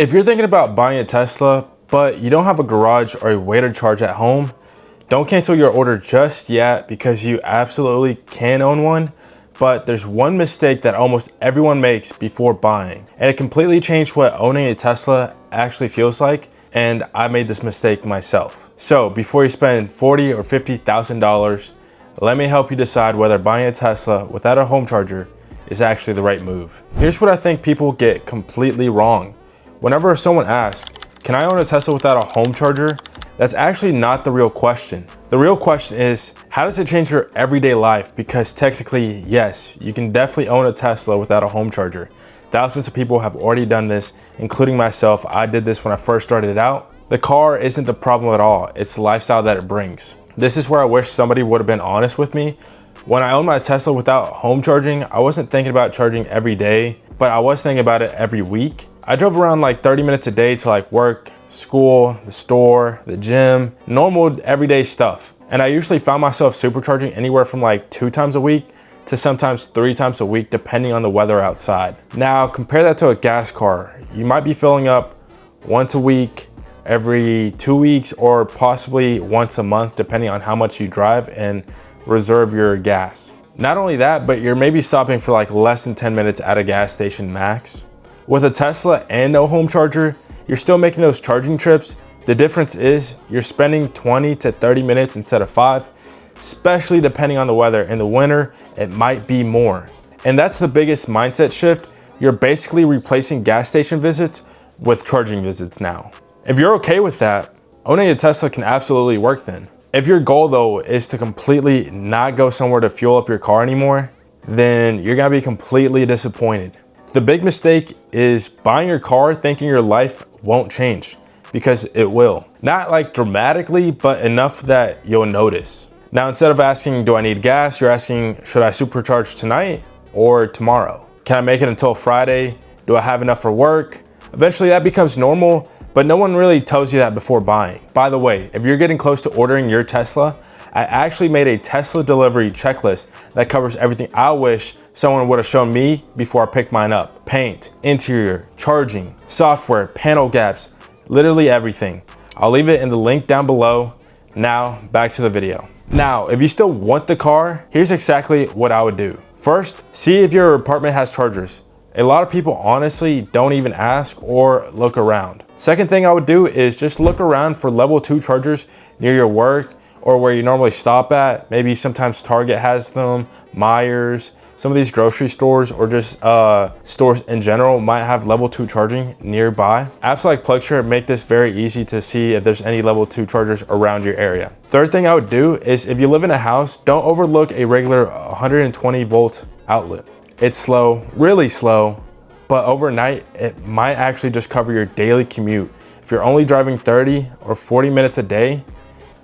If you're thinking about buying a Tesla, but you don't have a garage or a way to charge at home, don't cancel your order just yet because you absolutely can own one. But there's one mistake that almost everyone makes before buying, and it completely changed what owning a Tesla actually feels like. And I made this mistake myself. So before you spend $40,000 or $50,000, let me help you decide whether buying a Tesla without a home charger is actually the right move. Here's what I think people get completely wrong. Whenever someone asks, can I own a Tesla without a home charger? That's actually not the real question. The real question is, how does it change your everyday life? Because technically, yes, you can definitely own a Tesla without a home charger. Thousands of people have already done this, including myself. I did this when I first started out. The car isn't the problem at all. It's the lifestyle that it brings. This is where I wish somebody would have been honest with me. When I owned my Tesla without home charging, I wasn't thinking about charging every day, but I was thinking about it every week. I drove around like 30 minutes a day to like work, school, the store, the gym, normal everyday stuff. And I usually found myself supercharging anywhere from like 2 times a week to sometimes 3 times a week, depending on the weather outside. Now compare that to a gas car. You might be filling up once a week, every 2 weeks, or possibly once a month, depending on how much you drive and reserve your gas. Not only that, but you're maybe stopping for like less than 10 minutes at a gas station max. With a Tesla and no home charger, you're still making those charging trips. The difference is you're spending 20 to 30 minutes instead of 5, especially depending on the weather. In the winter, it might be more. And that's the biggest mindset shift. You're basically replacing gas station visits with charging visits now. If you're okay with that, owning a Tesla can absolutely work then. If your goal though is to completely not go somewhere to fuel up your car anymore, then you're gonna be completely disappointed. The big mistake is buying your car thinking your life won't change, because it will. Not like dramatically, but enough that you'll notice. Now, instead of asking, do I need gas? You're asking, should I supercharge tonight or tomorrow? Can I make it until Friday? Do I have enough for work? Eventually that becomes normal, but no one really tells you that before buying. By the way, if you're getting close to ordering your Tesla, I actually made a Tesla delivery checklist that covers everything I wish someone would have shown me before I picked mine up. Paint, interior, charging, software, panel gaps, literally everything. I'll leave it in the link down below. Now, back to the video. Now, if you still want the car, here's exactly what I would do. First, see if your apartment has chargers. A lot of people honestly don't even ask or look around. Second thing I would do is just look around for level 2 chargers near your work or where you normally stop at. Maybe sometimes Target has them, Myers, some of these grocery stores, or just stores in general might have level 2 charging nearby. Apps like PlugShare make this very easy to see if there's any level 2 chargers around your area. Third thing I would do is, if you live in a house, don't overlook a regular 120 volt outlet. It's slow, really slow, but overnight it might actually just cover your daily commute. If you're only driving 30 or 40 minutes a day,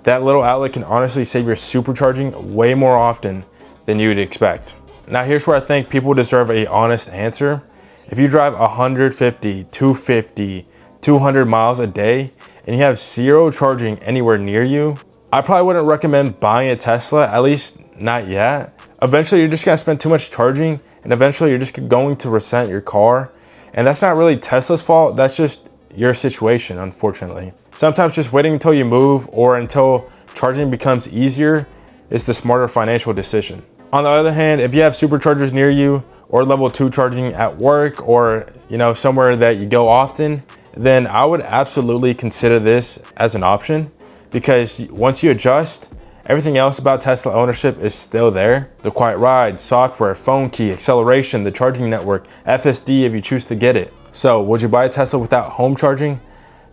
that little outlet can honestly save your supercharging way more often than you'd expect. Now here's where I think people deserve an honest answer. If you drive 150, 250, 200 miles a day and you have 0 charging anywhere near you, I probably wouldn't recommend buying a Tesla, at least not yet. Eventually you're just gonna spend too much charging, and eventually you're just going to resent your car. And that's not really Tesla's fault, that's just your situation, unfortunately. Sometimes just waiting until you move or until charging becomes easier is the smarter financial decision. On the other hand, if you have superchargers near you or level 2 charging at work, or somewhere that you go often, then I would absolutely consider this as an option, because once you adjust, everything else about Tesla ownership is still there. The quiet ride, software, phone key, acceleration, the charging network, FSD if you choose to get it. So would you buy a Tesla without home charging?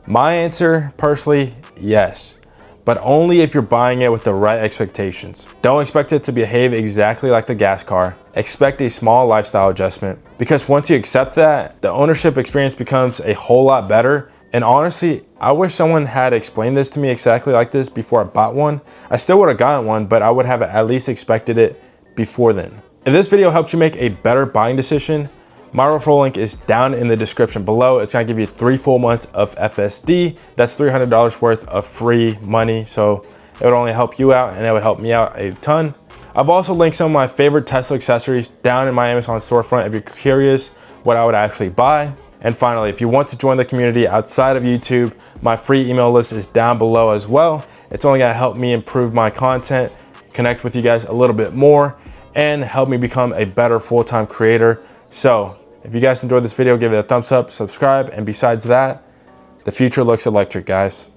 My answer, personally, yes. But only if you're buying it with the right expectations. Don't expect it to behave exactly like the gas car. Expect a small lifestyle adjustment, because once you accept that, the ownership experience becomes a whole lot better. And honestly, I wish someone had explained this to me exactly like this before I bought one. I still would have gotten one, but I would have at least expected it before then. If this video helped you make a better buying decision, my referral link is down in the description below. It's gonna give you 3 full months of FSD. That's $300 worth of free money. So it would only help you out, and it would help me out a ton. I've also linked some of my favorite Tesla accessories down in my Amazon storefront if you're curious what I would actually buy. And finally, if you want to join the community outside of YouTube, my free email list is down below as well. It's only gonna help me improve my content, connect with you guys a little bit more, and help me become a better full-time creator. So if you guys enjoyed this video, give it a thumbs up, subscribe, and besides that, the future looks electric, guys.